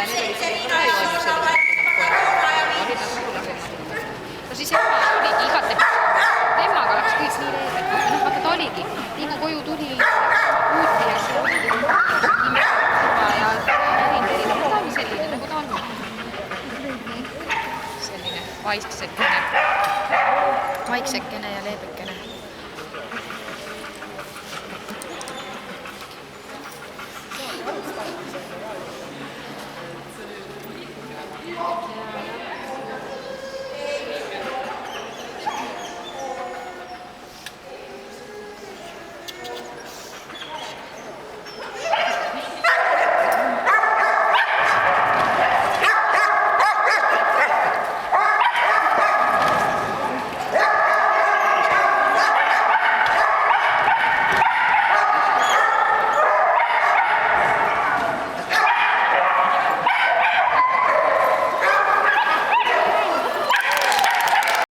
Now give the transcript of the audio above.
need olid sellised, ei olnud sellised koerad, olid nad lahumad. No siis ema oligi igatepidi, emmaga läks kõik nii leebelt, vaata ta oligi, nii kui koju tuli, uuti ja see oligi ja erinev, ta oli selline, nagu ta on. Selline vaiksekene ja leebeke.